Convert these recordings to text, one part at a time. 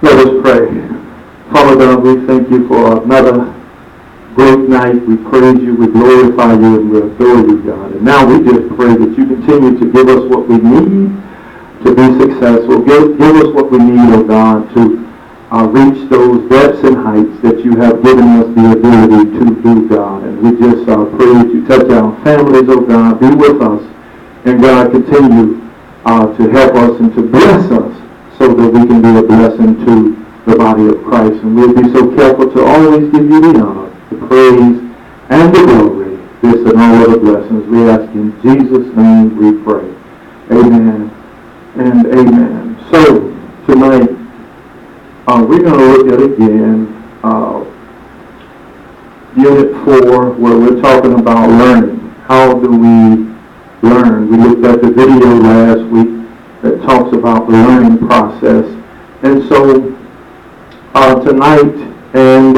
Let us pray. Father God, we thank you for another great night. We praise you, we glorify you, and we adore you, God. And now we just pray that you continue to give us what we need to be successful. Give us what we need, oh God, to reach those depths and heights that you have given us the ability to do, God. And we just pray that you touch our families, oh God. Be with us. And God, continue to help us and to bless us so that we can be a blessing to the body of Christ. And we'll be so careful to always give you the honor, the praise, and the glory. This and all other blessings we ask in Jesus' name we pray. Amen and amen. So, tonight, we're going to look at again Unit 4, where we're talking about learning. How do we learn? We looked at the video last week that talks about the learning process. And so tonight and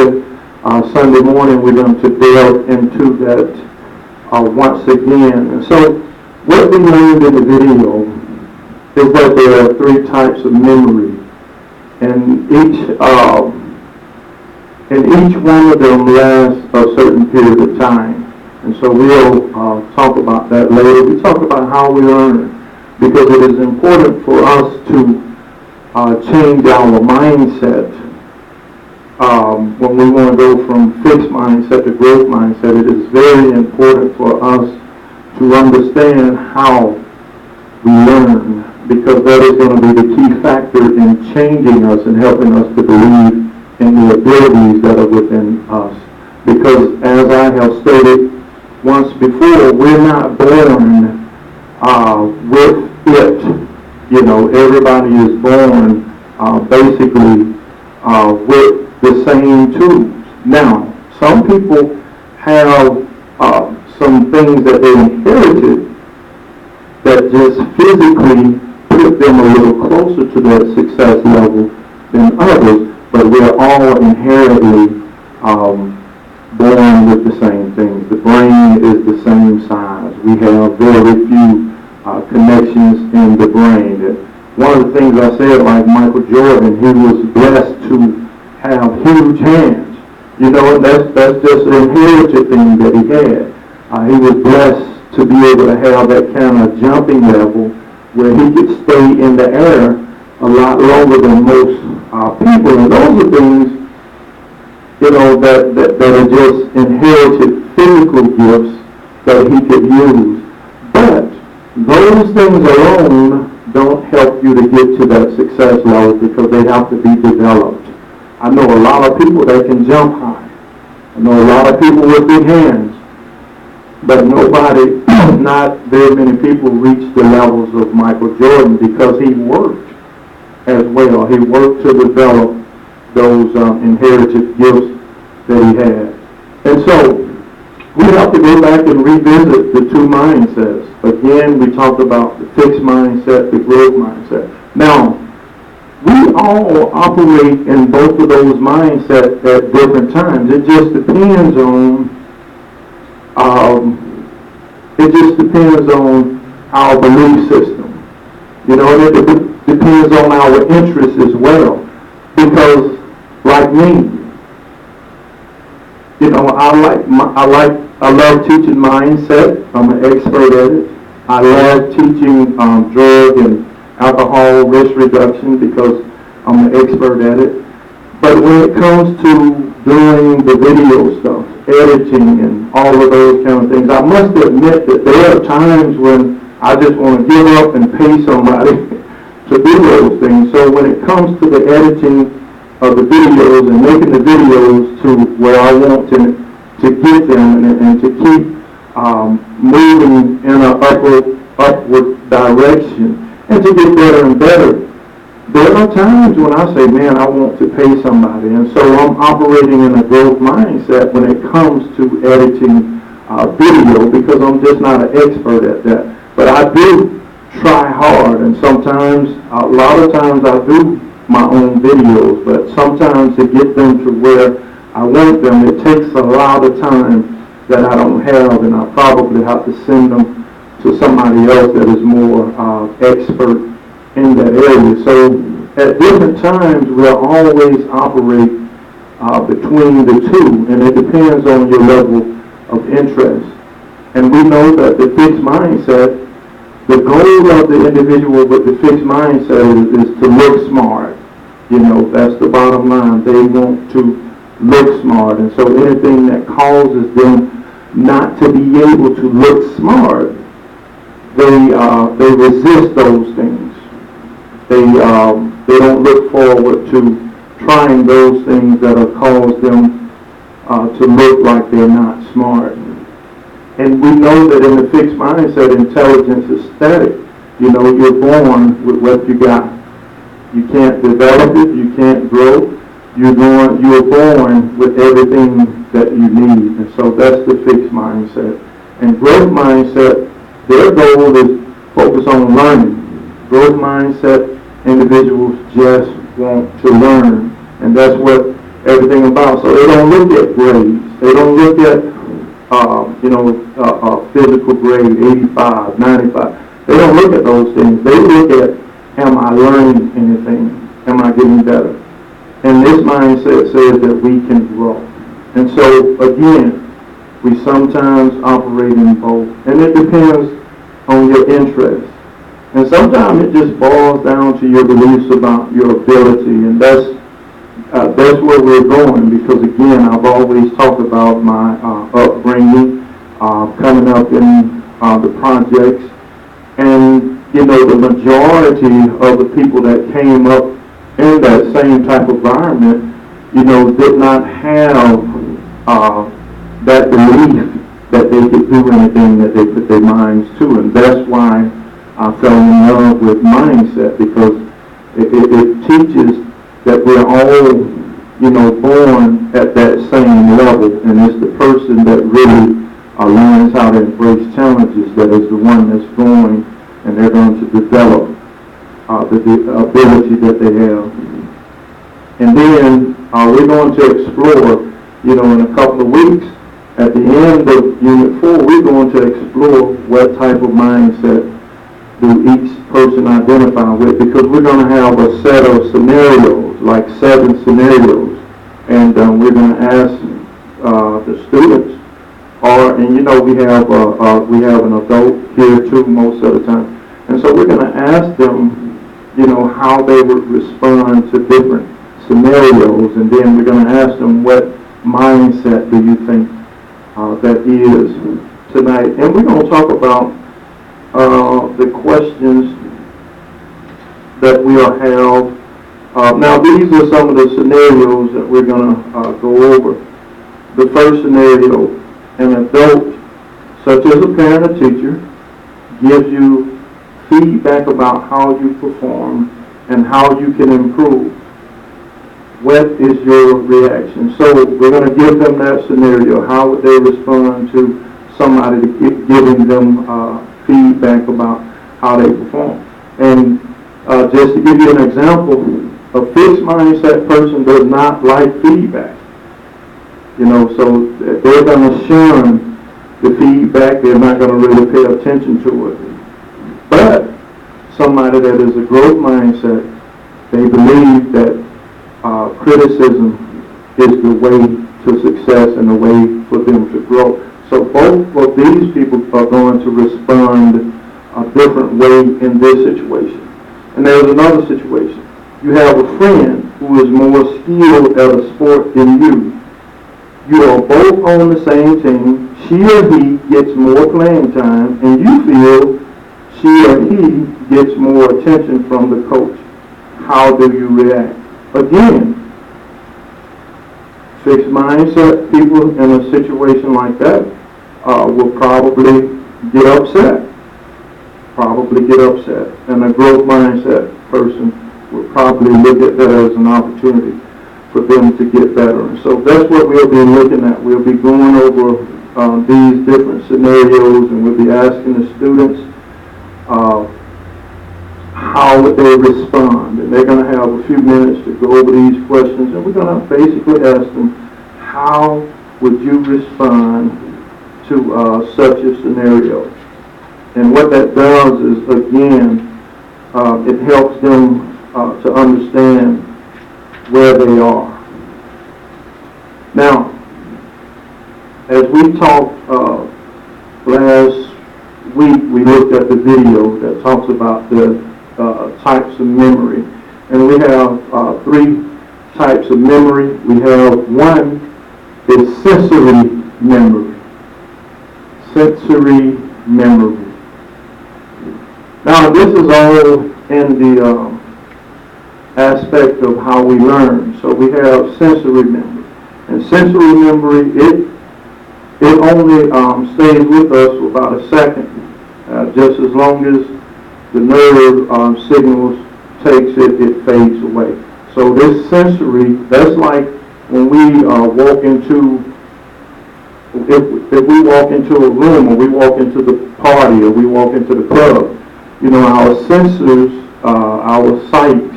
Sunday morning we're going to delve into that once again. And so what we learned in the video is that there are 3 types of memory. And each one of them lasts a certain period of time. And so we'll talk about that later. We talk about how we learn, because it is important for us to change our mindset. When we want to go from fixed mindset to growth mindset, it is very important for us to understand how we learn, because that is going to be the key factor in changing us and helping us to believe in the abilities that are within us. Because as I have stated once before, we're not born with it. You know, everybody is born basically with the same tools. Now, some people have some things that they inherited that just physically put them a little closer to that success level than others, but we're all inherently born with the same things. The brain is the same size. We have very few connections in the brain. And one of the things I said, like Michael Jordan, he was blessed to have huge hands. You know, and that's just an inherited thing that he had. He was blessed to be able to have that kind of jumping level where he could stay in the air a lot longer than most people. And those are things, you know, that are just inherited physical gifts that he could use. But those things alone don't help you to get to that success level, because they have to be developed. I know a lot of people that can jump high. I know a lot of people with big hands. But nobody, not very many people reach the levels of Michael Jordan, because he worked as well. He worked to develop those inherited gifts that he had. And so we have to go back and revisit the 2 mindsets. Again, we talked about the fixed mindset, the growth mindset. Now, we all operate in both of those mindsets at different times. It just depends on our belief system. You know, and it depends on our interests as well. Because, like me, you know, I love teaching mindset. I'm an expert at it. I love teaching drug and alcohol risk reduction, because I'm an expert at it. But when it comes to doing the video stuff, editing and all of those kind of things, I must admit that there are times when I just want to give up and pay somebody to do those things. So when it comes to the editing of the videos and making the videos to where I want to get them and to keep moving in an upward direction and to get better and better, there are times when I say, man, I want to pay somebody. And so I'm operating in a growth mindset when it comes to editing video, because I'm just not an expert at that. But I do try hard, and sometimes, a lot of times I do my own videos, but sometimes to get them to where I want them, it takes a lot of time that I don't have, and I probably have to send them to somebody else that is more expert in that area. So at different times, we'll always operate between the two, and it depends on your level of interest. And we know that the fixed mindset, the goal of the individual with the fixed mindset is to look smart. That's the bottom line. They want to look smart, and so anything that causes them not to be able to look smart, they resist those things. They don't look forward to trying those things that will cause them to look like they're not smart. And we know that in the fixed mindset, intelligence is static. You're born with what you got. You can't develop it. You can't grow. You're born with everything that you need. And so that's the fixed mindset. And growth mindset, their goal is focus on learning. Growth mindset individuals just want to learn. And that's what everything about. So they don't look at grades. They don't look at physical grade, 85, 95. They don't look at those things. They look at, am I learning anything? Am I getting better? And this mindset says that we can grow. And so, again, we sometimes operate in both. And it depends on your interest. And sometimes it just boils down to your beliefs about your ability. And that's where we're going, because, again, I've always talked about my upbringing, coming up in the projects. And, the majority of the people that came up in that same type of environment, did not have that belief that they could do anything that they put their minds to. And that's why I fell in love with mindset, because it teaches that we're all, born at that same level, and it's the person that really learns how to embrace challenges that is the one that's going, and they're going to develop the ability that they have. And then we're going to explore, in a couple of weeks, at the end of Unit 4, we're going to explore what type of mindset do each person identify with, because we're going to have a set of scenarios, like 7 scenarios, and we're going to ask the students, and we have an adult here too most of the time, and so we're going to ask them, how they would respond to different scenarios, and then we're going to ask them, what mindset do you think that is tonight? And we're going to talk about the questions that we'll have. Now, these are some of the scenarios that we're going to go over. The first scenario, an adult, such as a parent or teacher, gives you feedback about how you perform and how you can improve. What is your reaction? So we're going to give them that scenario. How would they respond to somebody giving them feedback about how they perform? And just to give you an example, a fixed mindset person does not like feedback. So they're going to shun the feedback. They're not going to really pay attention to it. But somebody that is a growth mindset, they believe that criticism is the way to success and the way for them to grow. So both of these people are going to respond a different way in this situation. And there's another situation. You have a friend who is more skilled at a sport than you. You are both on the same team. She or he gets more playing time, and you feel she or he gets more attention from the coach. How do you react? Again, fixed mindset people in a situation like that will probably get upset. And a growth mindset person will probably look at that as an opportunity for them to get better. And so that's what we'll be looking at. We'll be going over these different scenarios, and we'll be asking the students how would they respond. And they're going to have a few minutes to go over these questions, and we're going to basically ask them, how would you respond to such a scenario? And what that does is, again, it helps them to understand where they are. Now, as we talked last week, we looked at the video that talks about the types of memory. And we have 3 types of memory. We have one is sensory memory. Sensory memory. Now, this is all in the aspect of how we learn. So we have sensory memory. And sensory memory, it only stays with us for about a second. Just as long as the nerve signals takes it, it fades away. So this sensory, that's like when we walk into, if we walk into a room, or we walk into the party, or we walk into the club, our senses, our sight,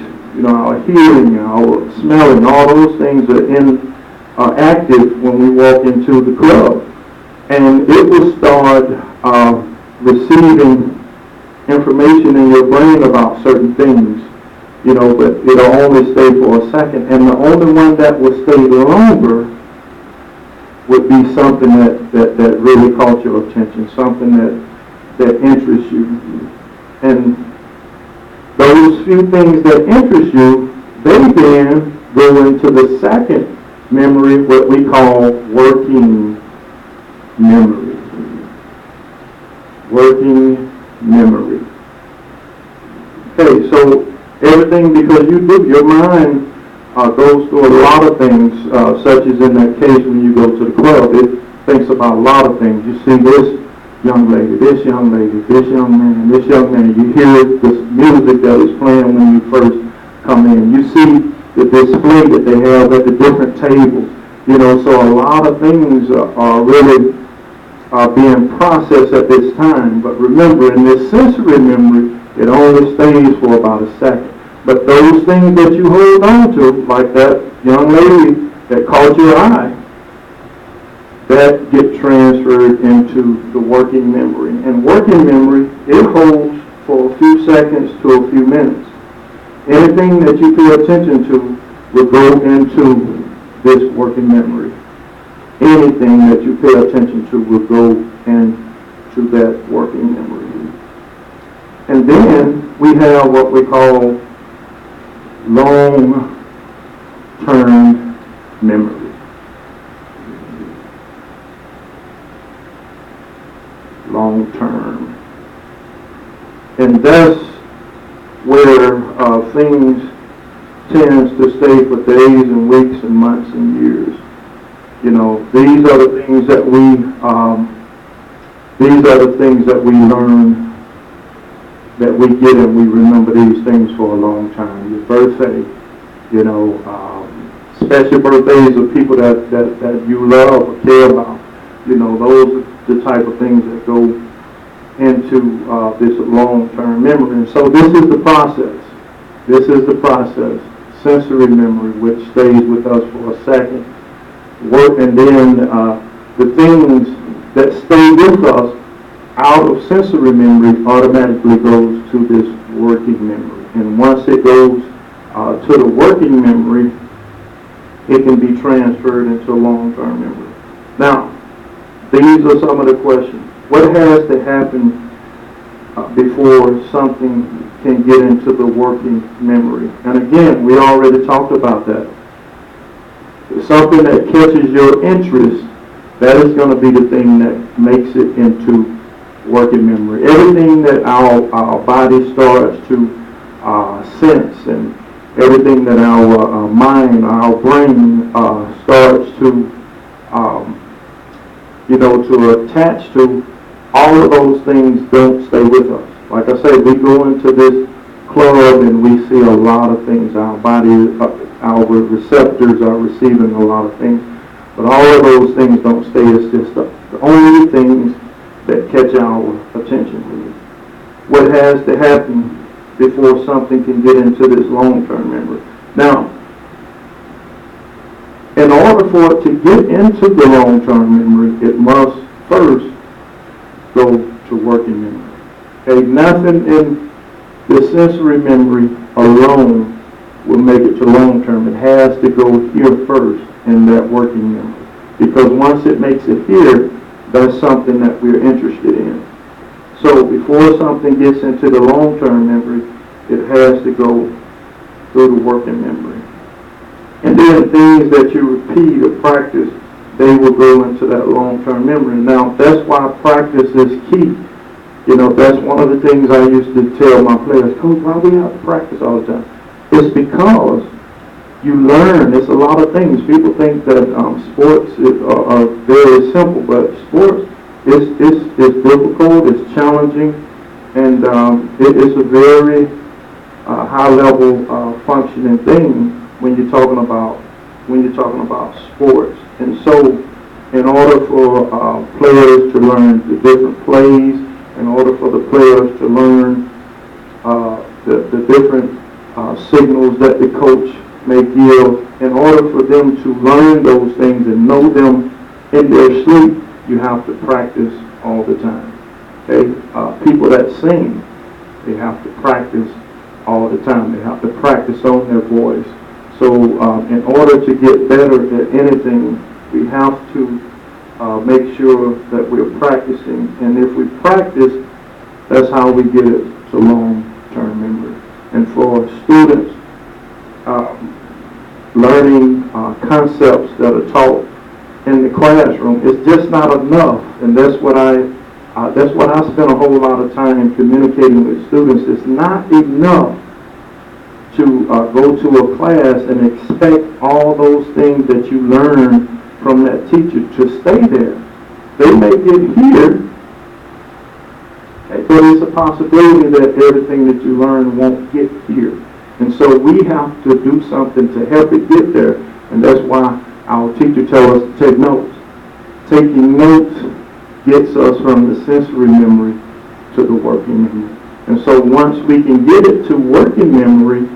our hearing, our smelling, all those things are active when we walk into the club. And it will start receiving information in your brain about certain things, but it'll only stay for a second. And the only one that will stay longer would be something that really caught your attention, something that interests you. And those few things that interest you, they then go into the second memory, what we call working memory. Working memory. Okay, so everything, because your mind goes through a lot of things, such as in that case when you go to the club, it thinks about a lot of things. You see this young lady, this young lady, this young man, this young man. You hear this music that is playing when you first come in. You see the display that they have at the different tables. So a lot of things are really being processed at this time. But remember, in this sensory memory, it only stays for about a second. But those things that you hold on to, like that young lady that caught your eye, that get transferred into the working memory. And working memory, it holds for a few seconds to a few minutes. Anything that you pay attention to will go into this working memory. Anything that you pay attention to will go into that working memory. And then we have what we call long-term memory. Long-term. And that's where things tends to stay for days and weeks and months and years. These are the things that we learn, that we get, and we remember these things for a long time. Your birthday, special birthdays of people that you love or care about. Those are the type of things that go into this long-term memory. And so this is the process. This is the process. Sensory memory, which stays with us for a second. And then the things that stay with us out of sensory memory automatically goes to this working memory. And once it goes to the working memory, it can be transferred into long-term memory. Now, these are some of the questions. What has to happen before something can get into the working memory? And again, we already talked about that. Something that catches your interest, that is going to be the thing that makes it into working memory. Everything that our body starts to sense, and everything that our mind, our brain starts to to attach to, all of those things don't stay with us. Like I say, we go into this club and we see a lot of things. Our body, our receptors are receiving a lot of things. But all of those things don't stay. It's just the only things that catch our attention. What has to happen before something can get into this long-term memory? Now, in order for it to get into the long-term memory, it must first go to working memory. Okay, nothing in the sensory memory alone will make it to long term. It has to go here first in that working memory. Because once it makes it here, that's something that we're interested in. So before something gets into the long-term memory, it has to go through the working memory. And then things that you repeat or practice, they will go into that long-term memory. Now, that's why practice is key. You know, that's one of the things I used to tell my players, Coach, why we have to practice all the time? It's because you learn. It's a lot of things. People think that sports are very simple, but sports is difficult, it's challenging, and it is a very high-level functioning thing when you're talking about sports. And so, in order for players to learn the different plays, in order for the players to learn the different signals that the coach may give, in order for them to learn those things and know them in their sleep, you have to practice all the time. Okay? People that sing, they have to practice all the time. They have to practice on their voice. So in order to get better at anything, we have to make sure that we're practicing. And if we practice, that's how we get it to long-term memory. And for students, learning concepts that are taught in the classroom, it's just not enough. And that's what I spend a whole lot of time communicating with students. It's not enough to go to a class and expect all those things that you learn from that teacher to stay there. They may get here, but it's a possibility that everything that you learn won't get here. And so we have to do something to help it get there. And that's why our teacher tells us to take notes. Taking notes gets us from the sensory memory to the working memory. And so once we can get it to working memory,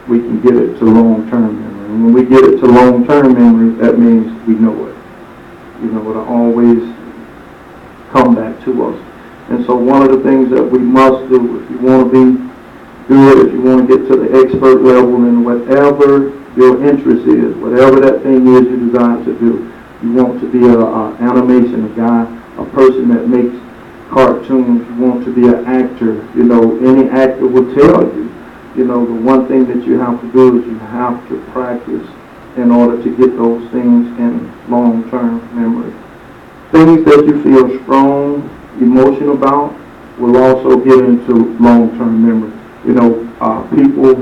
we can get it to long-term memory. And when we get it to long-term memory, that means we know it. You know, it'll always come back to us. And so one of the things that we must do, if you want to be good, if you want to get to the expert level in whatever your interest is, whatever that thing is you desire to do. You want to be an animation guy, a person that makes cartoons. You want to be an actor. You know, any actor will tell you, you know, the one thing that you have to do is you have to practice in order to get those things in long-term memory. Things that you feel strong emotion about will also get into long-term memory. You know, people,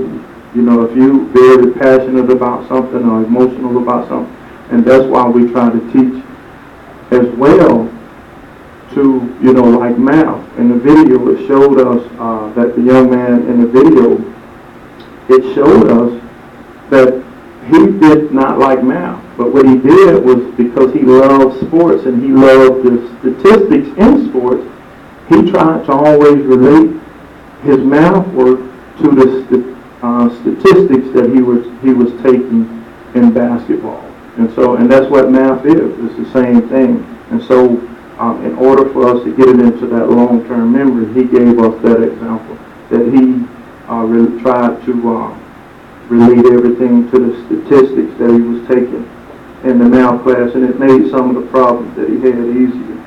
you know, if you're very passionate about something or emotional about something, and that's why we try to teach as well to, you know, like math. In the video, it showed us that the young man in the video, it showed us that he did not like math. But what he did was because he loved sports and he loved the statistics in sports, he tried to always relate his math work to the statistics that he was taking in basketball. And that's what math is. It's the same thing. And so in order for us to get it into that long-term memory, he gave us that example, that he really tried to relate everything to the statistics that he was taking in the math class, and it made some of the problems that he had easier.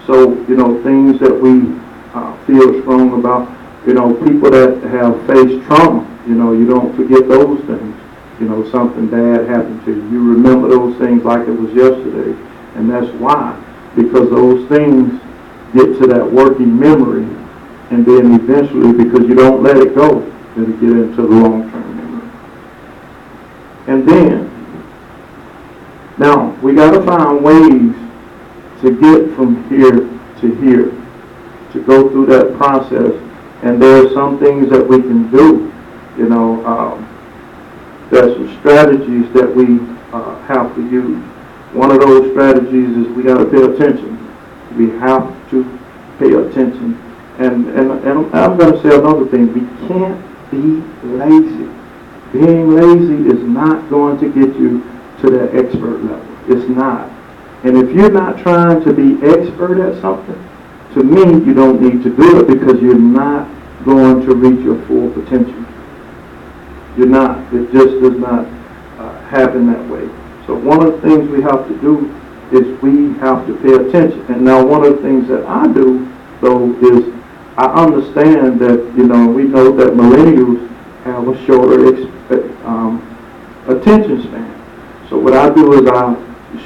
So, you know, things that we feel strong about, you know, people that have faced trauma, you know, you don't forget those things. You know, something bad happened to you. You remember those things like it was yesterday. And that's why. Because those things get to that working memory, and then eventually, because you don't let it go, it'll get into the long-term memory. And then, now, we got to find ways to get from here to here, to go through that process. And there are some things that we can do, you know, there's some strategies that we have to use. One of those strategies is we got to pay attention. We have to pay attention. And I'm going to say another thing. We can't be lazy. Being lazy is not going to get you to that expert level. It's not. And if you're not trying to be expert at something, to me, you don't need to do it because you're not going to reach your full potential. You're not. It just does not happen that way. So one of the things we have to do is we have to pay attention. And now one of the things that I do, though, is I understand that, we know that millennials have a shorter attention span. So what I do is I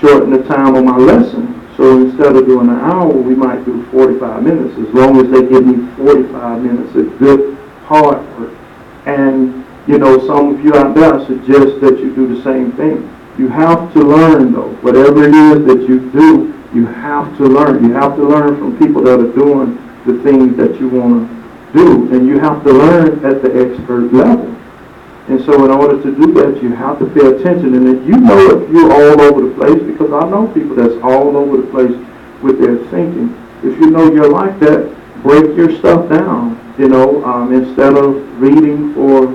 shorten the time on my lesson. So instead of doing an hour, we might do 45 minutes, as long as they give me 45 minutes of good hard work. And, some of you out there suggest that you do the same thing. You have to learn, though. Whatever it is that you do, you have to learn. You have to learn from people that are doing the things that you want to do. And you have to learn at the expert level. And so in order to do that, you have to pay attention. And if if you're all over the place, because I know people that's all over the place with their thinking. If you know you're like that, break your stuff down. Instead of reading for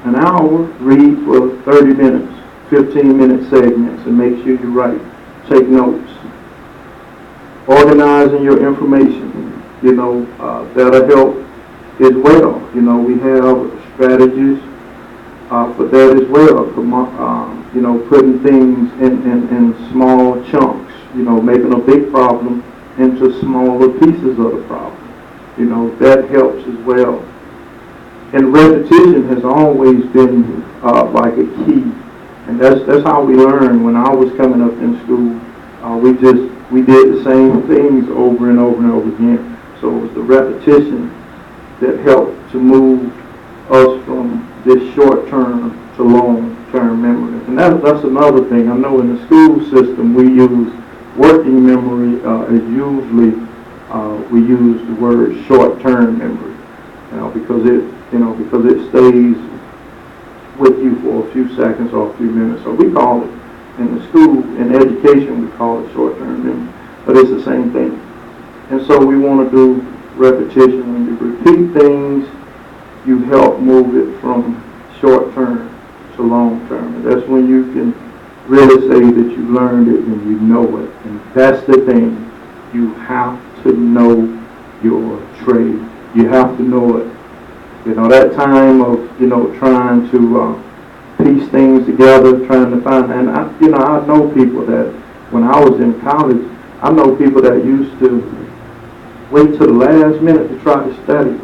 an hour, read for 30 minutes, 15-minute segments, and make sure you write. Take notes. Organizing your information, that'll help as well. We have strategies for that as well. Putting things in small chunks, making a big problem into smaller pieces of the problem. That helps as well. And repetition has always been like a key. And that's how we learn. When I was coming up in school, we did the same things over and over and over again. So it was the repetition that helped to move us from this short-term to long-term memory. And that's another thing. I know in the school system we use working memory as usually we use the word short-term memory, because it stays with you for a few seconds or a few minutes. So we call it, in the school, in education, we call it short-term memory, but it's the same thing. And so we want to do repetition. When you repeat things, you help move it from short-term to long-term. And that's when you can really say that you learned it and you know it. And that's the thing. You have to know your trade. You have to know it. That time of, trying to piece things together, trying to find, and I know people that, when I was in college, I know people that used to wait till the last minute to try to study.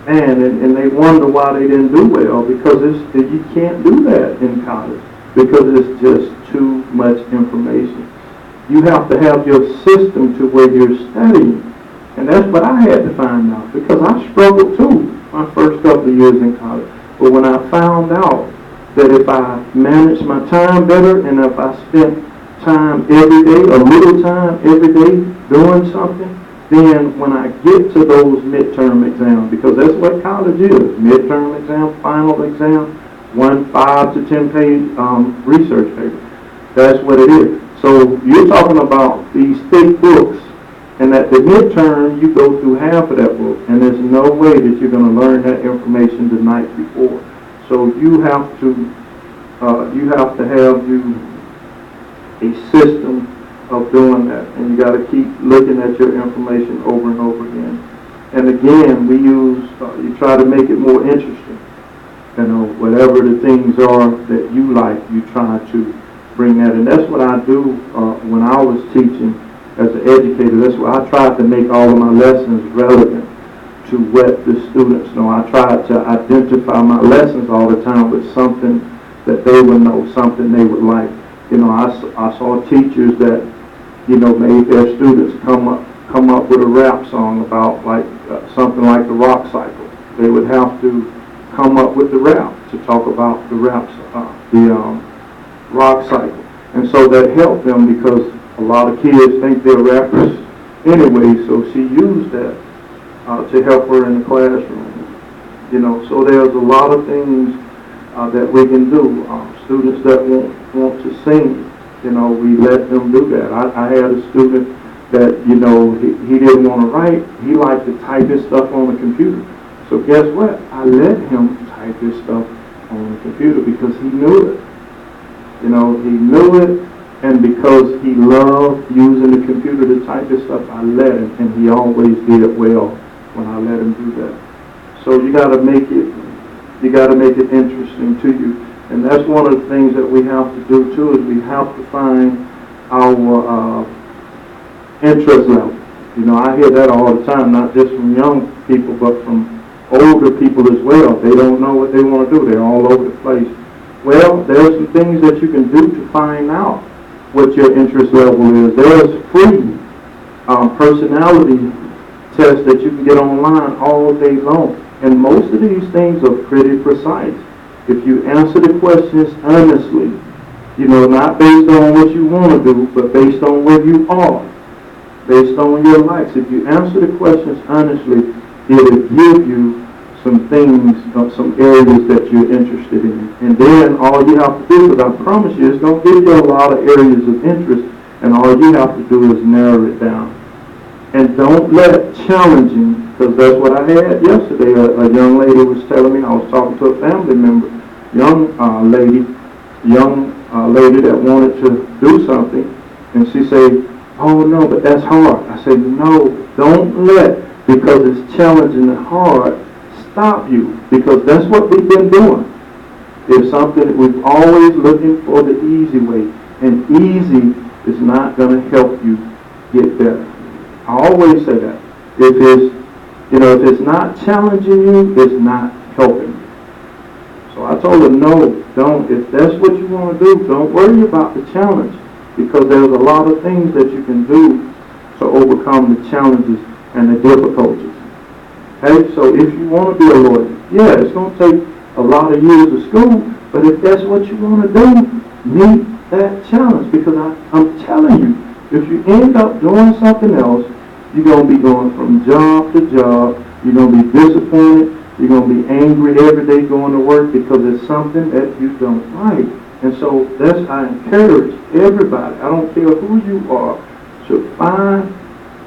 And they wonder why they didn't do well, because you can't do that in college, because it's just too much information. You have to have your system to where you're studying. And that's what I had to find out, because I struggled too my first couple of years in college. But when I found out that if I managed my time better, and if I spent time every day, a little time every day doing something, then when I get to those midterm exams, because that's what college is, midterm exam, final exam, 5 to 10 page research paper. That's what it is. So you're talking about these thick books, and at the midterm, you go through half of that book, and there's no way that you're going to learn that information the night before. So you have to have a system of doing that, and you got to keep looking at your information over and over again. And again, you try to make it more interesting. Whatever the things are that you like, you try to bring that. And that's what I do when I was teaching as an educator. That's why I tried to make all of my lessons relevant to what the students know. I tried to identify my lessons all the time with something that they would know, something they would like. I saw teachers that, made their students come up with a rap song about something like the rock cycle. They would have to come up with the rap to talk about the rock cycle. And so that helped them, because a lot of kids think they're rappers anyway, so she used that to help her in the classroom. So there's a lot of things that we can do. Students that want to sing, we let them do that. I had a student that, he didn't want to write. He liked to type his stuff on the computer. So guess what? I let him type his stuff on the computer because he knew it. He knew it, And because he loved using the computer to type this stuff, I let him, and he always did well when I let him do that. So you got to make it interesting to you. And that's one of the things that we have to do too, is we have to find our interest level. You know, I hear that all the time, not just from young people, but from older people as well. They don't know what they want to do. They're all over the place. Well, there's some things that you can do to find out what your interest level is. There's free personality tests that you can get online all day long. And most of these things are pretty precise. If you answer the questions honestly, you know, not based on what you want to do, but based on where you are, based on your likes. If you answer the questions honestly, it'll give you some things, some areas that you're interested in. And then all you have to do, because I promise you, it's going to give you a lot of areas of interest, and all you have to do is narrow it down. And don't let challenging, because that's what I had yesterday. A young lady was telling me, I was talking to a family member, young lady that wanted to do something, and she said, oh no, but that's hard. I said, no, don't let, because it's challenging and hard, stop you, because that's what we've been doing. It's something that we're always looking for the easy way, and easy is not going to help you get better. I always say that. If it's not challenging you, it's not helping you. So I told her, no, don't. If that's what you want to do, don't worry about the challenge, because there's a lot of things that you can do to overcome the challenges and the difficulties. Okay, so if you want to be a lawyer, yeah, it's going to take a lot of years of school, but if that's what you want to do, meet that challenge, because I'm telling you, if you end up doing something else, you're going to be going from job to job, you're going to be disappointed, you're going to be angry every day going to work because it's something that you don't like. And so I encourage everybody, I don't care who you are, to find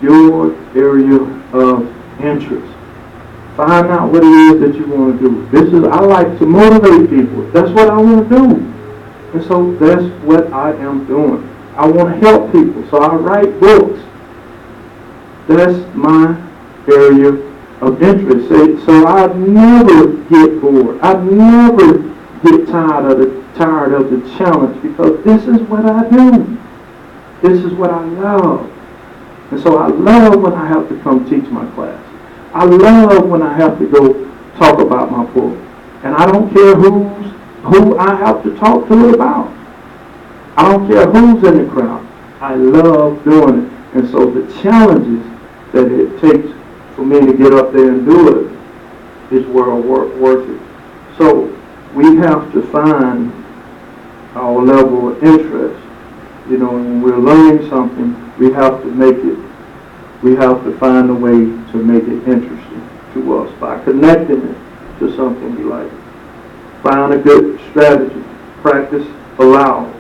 your area of interest. Find out what it is that you want to do. I like to motivate people. That's what I want to do. And so that's what I am doing. I want to help people. So I write books. That's my area of interest. So I never get bored. I never get tired of the challenge, because this is what I do. This is what I love. And so I love when I have to come teach my class. I love when I have to go talk about my book. And I don't care who I have to talk to it about. I don't care who's in the crowd. I love doing it. And so the challenges that it takes for me to get up there and do it is well worth it. So we have to find our level of interest. You know, when we're learning something, we have to find a way to make it interesting to us by connecting it to something we like. Find a good strategy. Practice aloud.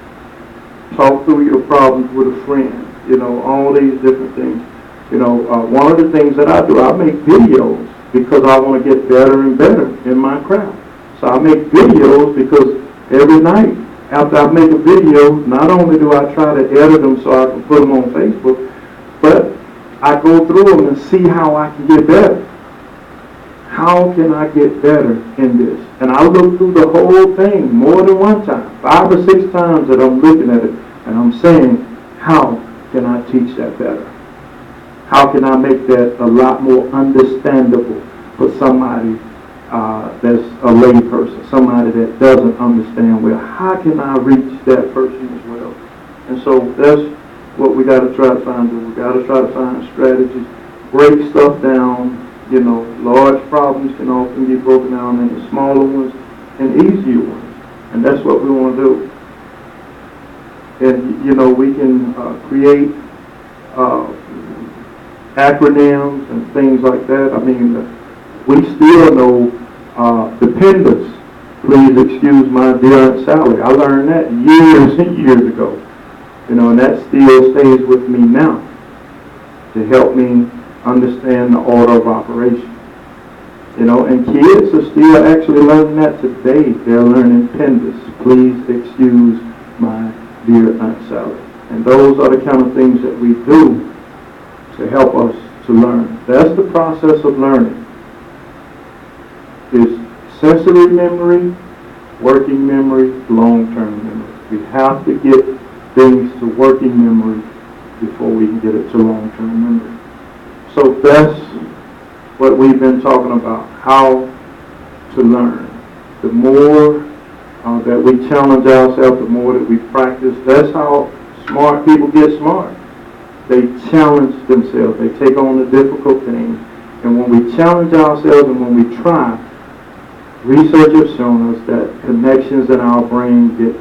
Talk through your problems with a friend. You know, all these different things. You know, one of the things that I do, I make videos because I want to get better and better in my craft. So I make videos because every night after I make a video, not only do I try to edit them so I can put them on Facebook, but I go through them and see how I can get better. How can I get better in this? And I look through the whole thing more than one time, 5 or 6 times that I'm looking at it, and I'm saying, how can I teach that better? How can I make that a lot more understandable for somebody that's a lay person, somebody that doesn't understand well? How can I reach that person as well? And so that's what we got to try to find. We got to try to find strategies, break stuff down. You know, large problems can often be broken down into smaller ones and easier ones. And that's what we want to do. And, you know, we can create acronyms and things like that. I mean, we still know dependence. Please excuse my dear Aunt Sally. I learned that years and years ago. You know, and that still stays with me now to help me understand the order of operation. You know, and kids are still actually learning that today. They're learning PEMDAS. Please excuse my beer nut salad. And those are the kind of things that we do to help us to learn. That's the process of learning. Is sensory memory, working memory, long-term memory. We have to get things to working memory before we can get it to long-term memory. So that's what we've been talking about, how to learn. The more that we challenge ourselves, the more that we practice. That's how smart people get smart. They challenge themselves. They take on the difficult things. And when we challenge ourselves and when we try, research has shown us that connections in our brain get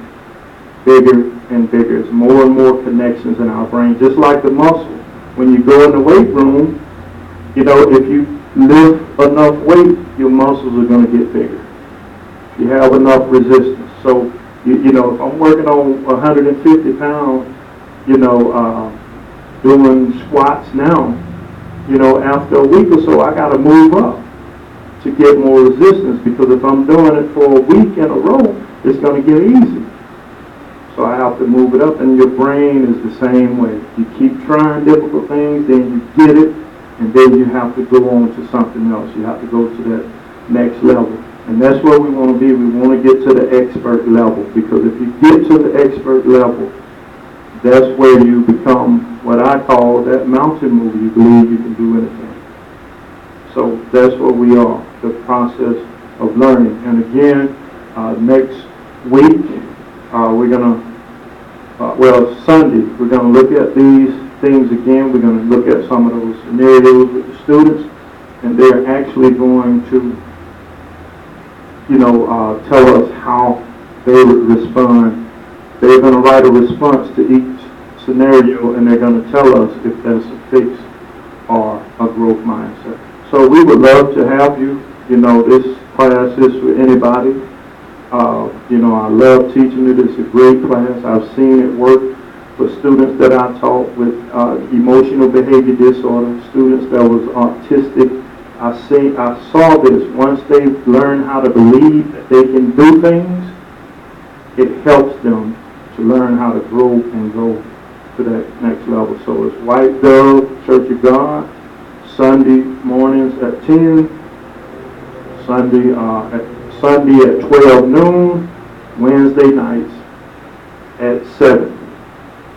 bigger and bigger. There's more and more connections in our brain, just like the muscle. When you go in the weight room, you know, if you lift enough weight, your muscles are going to get bigger. You have enough resistance. So, you know, if I'm working on 150 pounds, you know, doing squats now, you know, after a week or so, I got to move up to get more resistance, because if I'm doing it for a week in a row, it's going to get easy. So I have to move it up, and your brain is the same way. You keep trying difficult things, then you get it, and then you have to go on to something else. You have to go to that next level. And that's where we want to be. We want to get to the expert level, because if you get to the expert level, that's where you become what I call that mountain mover. You believe you can do anything. So that's where we are, the process of learning. And again, next week, we're going to, Sunday, we're going to look at these things again. We're going to look at some of those scenarios with the students, and they're actually going to, you know, tell us how they would respond. They're going to write a response to each scenario, and they're going to tell us if that's a fixed or a growth mindset. So we would love to have you. You know, this class is for anybody. You know, I love teaching it. It's a great class. I've seen it work for students that I taught with emotional behavior disorder, students that was autistic. I saw this. Once they learn how to believe that they can do things, it helps them to learn how to grow and go to that next level. So it's White Dove Church of God, Sunday mornings at 10, Sunday at 12 noon, Wednesday nights at 7.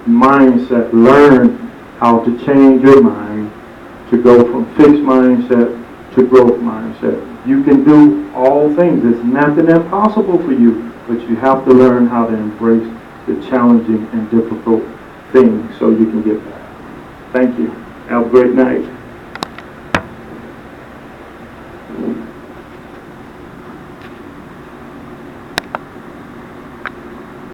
Mindset. Learn how to change your mind to go from fixed mindset to growth mindset. You can do all things. There's nothing impossible for you, but you have to learn how to embrace the challenging and difficult things so you can get there. Thank you. Have a great night.